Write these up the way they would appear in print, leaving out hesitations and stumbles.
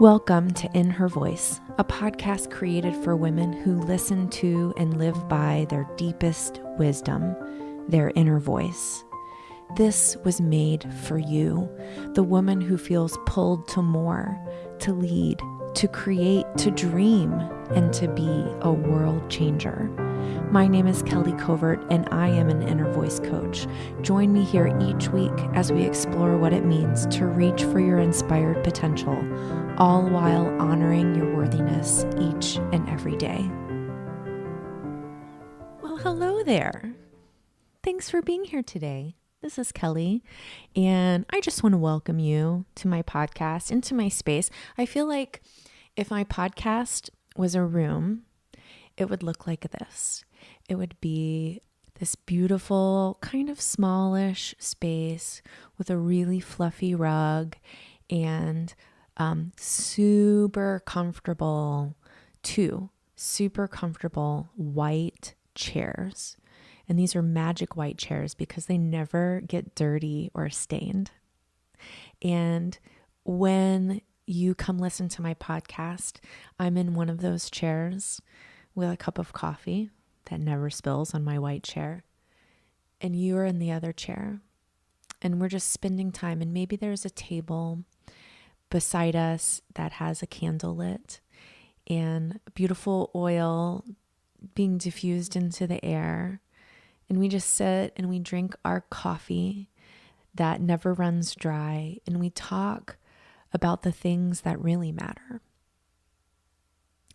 Welcome to In Her Voice, a podcast created for women who listen to and live by their deepest wisdom, their inner voice. This was made for you, the woman who feels pulled to more, to lead, to create, to dream, and to be a world changer. My name is Kelly Covert, and I am an inner voice coach. Join me here each week as we explore what it means to reach for your inspired potential, all while honoring your worthiness each and every day. Well, hello there. Thanks for being here today. This is Kelly, and I just want to welcome you to my podcast, into my space. I feel like if my podcast was a room, it would look like this. It would be this beautiful, kind of smallish space with a really fluffy rug and super comfortable white chairs. And these are magic white chairs because they never get dirty or stained. And when you come listen to my podcast, I'm in one of those chairs with a cup of coffee that never spills on my white chair. And you're in the other chair. And we're just spending time. And maybe there's a table beside us that has a candle lit and beautiful oil being diffused into the air. And we just sit and we drink our coffee that never runs dry. And we talk about the things that really matter.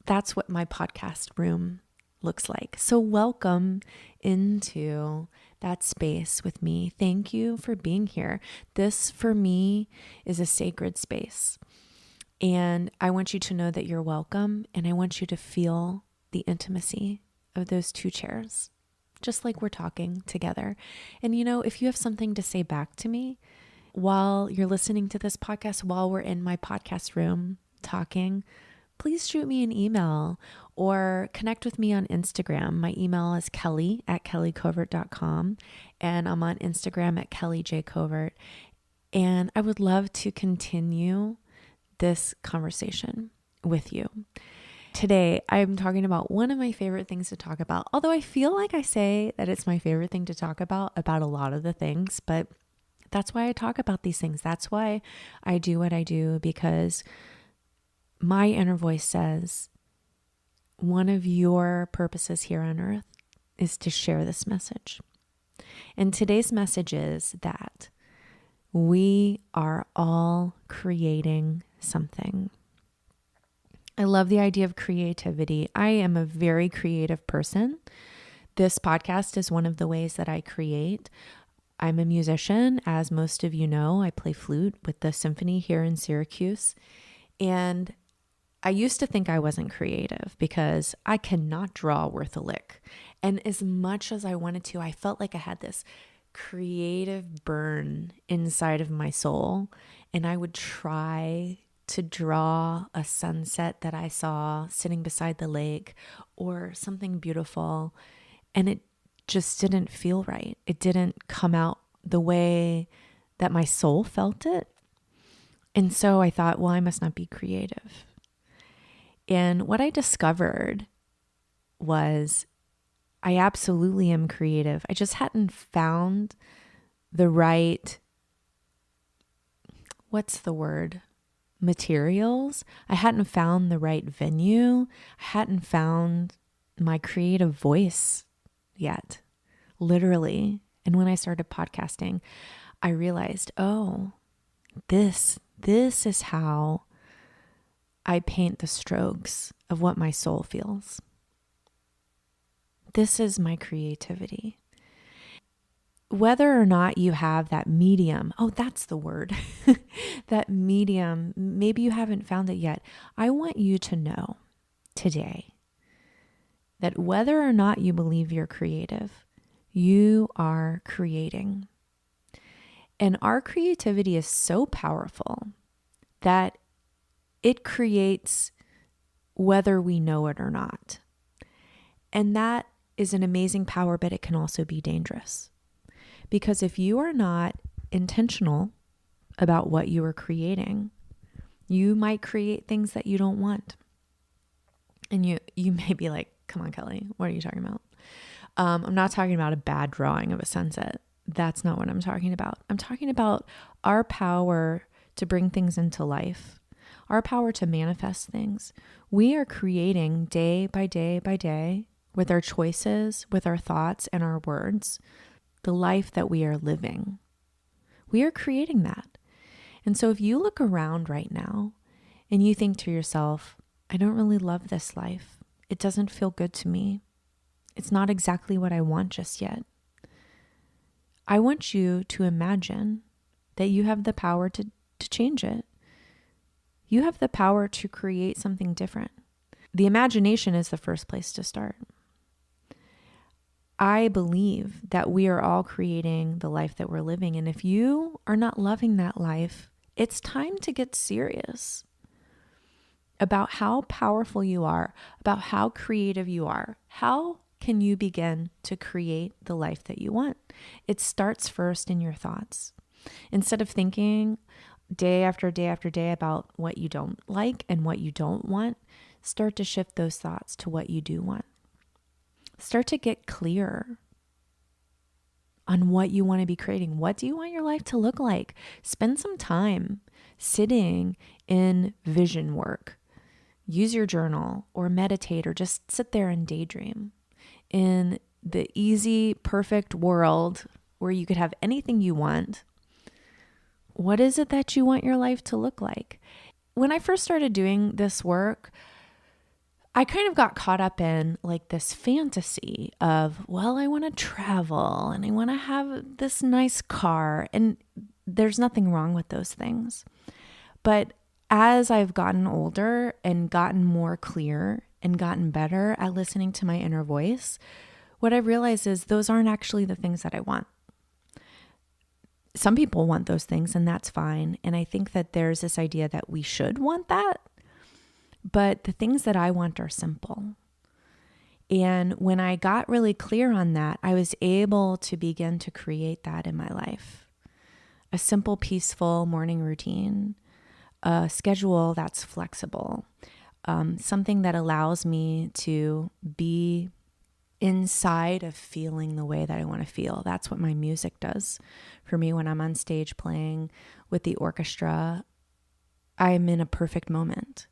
That's what my podcast room looks like. So welcome into that space with me. Thank you for being here. This, for me, is a sacred space. And I want you to know that you're welcome. And I want you to feel the intimacy of those two chairs, just like we're talking together. And if you have something to say back to me while you're listening to this podcast, while we're in my podcast room talking, please shoot me an email or connect with me on Instagram. My email is kelly@kellycovert.com, and I'm on Instagram at kellyjcovert. And I would love to continue this conversation with you. Today, I'm talking about one of my favorite things to talk about, although I feel like I say that it's my favorite thing to talk about a lot of the things, but that's why I talk about these things. That's why I do what I do, because my inner voice says one of your purposes here on earth is to share this message. And today's message is that we are all creating something. I love the idea of creativity. I am a very creative person. This podcast is one of the ways that I create. I'm a musician, as most of you know. I play flute with the symphony here in Syracuse. And I used to think I wasn't creative because I cannot draw worth a lick. And as much as I wanted to, I felt like I had this creative burn inside of my soul. And I would try to draw a sunset that I saw sitting beside the lake or something beautiful. And it just didn't feel right. It didn't come out the way that my soul felt it. And so I thought, well, I must not be creative. And what I discovered was I absolutely am creative. I just hadn't found the right, materials. I hadn't found the right venue. I hadn't found my creative voice yet, literally. And when I started podcasting, I realized, this is how I paint the strokes of what my soul feels. This is my creativity. Whether or not you have that medium, that's the word, that medium, maybe you haven't found it yet. I want you to know today that whether or not you believe you're creative, you are creating. And our creativity is so powerful that it creates whether we know it or not. And that is an amazing power, but it can also be dangerous. Because if you are not intentional about what you are creating, You might create things that you don't want. And you may be like, come on, Kelly, what are you talking about? I'm not talking about a bad drawing of a sunset. That's not what I'm talking about. I'm talking about our power to bring things into life, our power to manifest things. We are creating day by day by day with our choices, with our thoughts and our words, the life that we are living. We are creating that. And so if you look around right now and you think to yourself, I don't really love this life. It doesn't feel good to me. It's not exactly what I want just yet. I want you to imagine that you have the power to change it. You have the power to create something different. The imagination is the first place to start. I believe that we are all creating the life that we're living. And if you are not loving that life, it's time to get serious about how powerful you are, about how creative you are. How can you begin to create the life that you want? It starts first in your thoughts. Instead of thinking day after day after day about what you don't like and what you don't want, start to shift those thoughts to what you do want. Start to get clear on what you want to be creating. What do you want your life to look like? Spend some time sitting in vision work. Use your journal or meditate or just sit there and daydream. In the easy, perfect world where you could have anything you want, what is it that you want your life to look like? When I first started doing this work, I kind of got caught up in like this fantasy of, well, I want to travel and I want to have this nice car. And there's nothing wrong with those things. But as I've gotten older and gotten more clear and gotten better at listening to my inner voice, what I realized is those aren't actually the things that I want. Some people want those things and that's fine. And I think that there's this idea that we should want that. But the things that I want are simple. And when I got really clear on that, I was able to begin to create that in my life. A simple, peaceful morning routine, a schedule that's flexible, something that allows me to be inside of feeling the way that I want to feel. That's what my music does for me when I'm on stage playing with the orchestra. I'm in a perfect moment.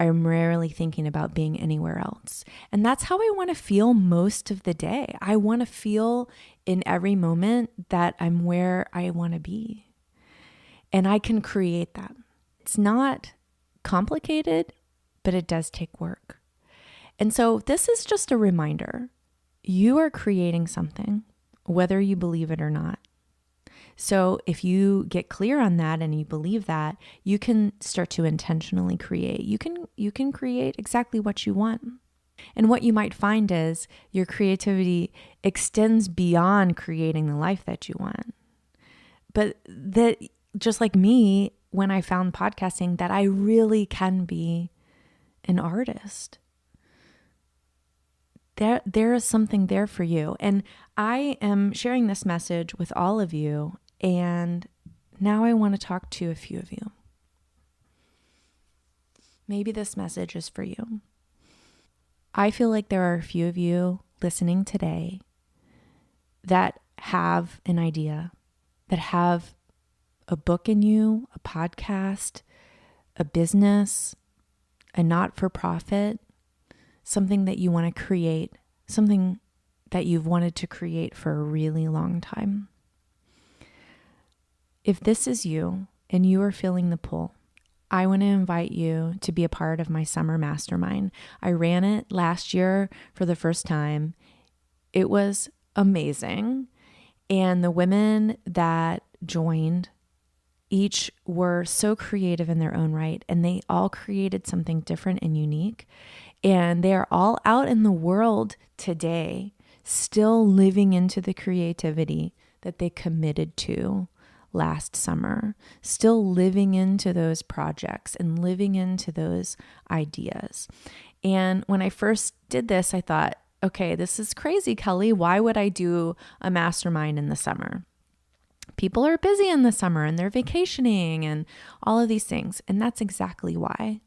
I'm rarely thinking about being anywhere else. And that's how I want to feel most of the day. I want to feel in every moment that I'm where I want to be. And I can create that. It's not complicated, but it does take work. And so this is just a reminder. You are creating something, whether you believe it or not. So if you get clear on that and you believe that, you can start to intentionally create. You can create exactly what you want. And what you might find is your creativity extends beyond creating the life that you want. But that, just like me, when I found podcasting, that I really can be an artist. There is something there for you. And I am sharing this message with all of you. And now I want to talk to a few of you. Maybe this message is for you. I feel like there are a few of you listening today that have an idea, that have a book in you, a podcast, a business, a not-for-profit, something that you want to create, something that you've wanted to create for a really long time. If this is you and you are feeling the pull, I want to invite you to be a part of my summer mastermind. I ran it last year for the first time. It was amazing. And the women that joined each were so creative in their own right, and they all created something different and unique. And they are all out in the world today, still living into the creativity that they committed to last summer, still living into those projects and living into those ideas. And when I first did this, I thought, okay, this is crazy, Kelly. Why would I do a mastermind in the summer? People are busy in the summer and they're vacationing and all of these things. And that's exactly why.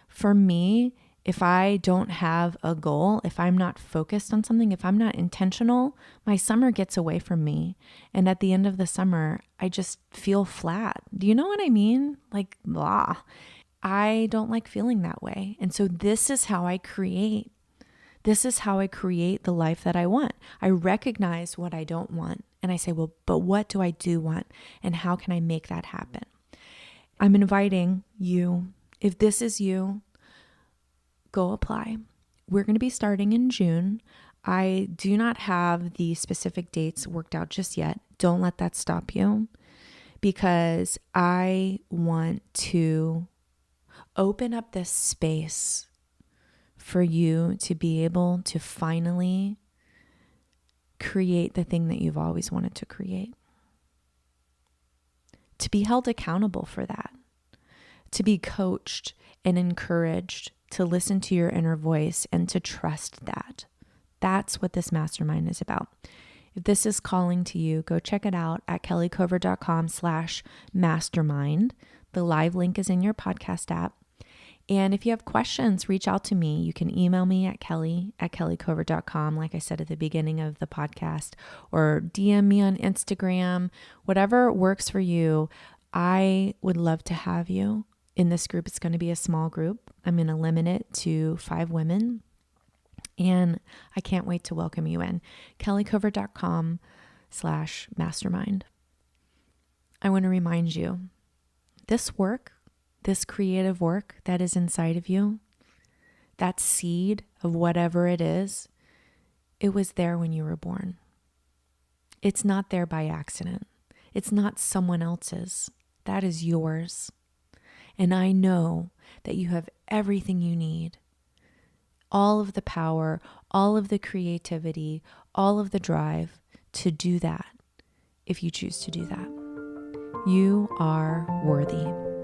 For me, if I don't have a goal, if I'm not focused on something, if I'm not intentional, my summer gets away from me. And at the end of the summer, I just feel flat. Do you know what I mean? Like, blah. I don't like feeling that way. And so this is how I create. This is how I create the life that I want. I recognize what I don't want. And I say, well, but what do I do want? And how can I make that happen? I'm inviting you, if this is you, go apply. We're going to be starting in June. I do not have the specific dates worked out just yet. Don't let that stop you, because I want to open up this space for you to be able to finally create the thing that you've always wanted to create. To be held accountable for that. To be coached and encouraged to listen to your inner voice and to trust that. That's what this mastermind is about. If this is calling to you, go check it out at kellycover.com/mastermind. The live link is in your podcast app. And if you have questions, reach out to me. You can email me at kelly@kellycover.com, like I said at the beginning of the podcast, or DM me on Instagram, whatever works for you. I would love to have you in this group. It's going to be a small group. I'm going to limit it to 5 women. And I can't wait to welcome you in. kellycover.com/mastermind. I want to remind you, this work, this creative work that is inside of you, that seed of whatever it is, it was there when you were born. It's not there by accident. It's not someone else's. That is yours. And I know that you have everything you need. All of the power, all of the creativity, all of the drive to do that if you choose to do that. You are worthy.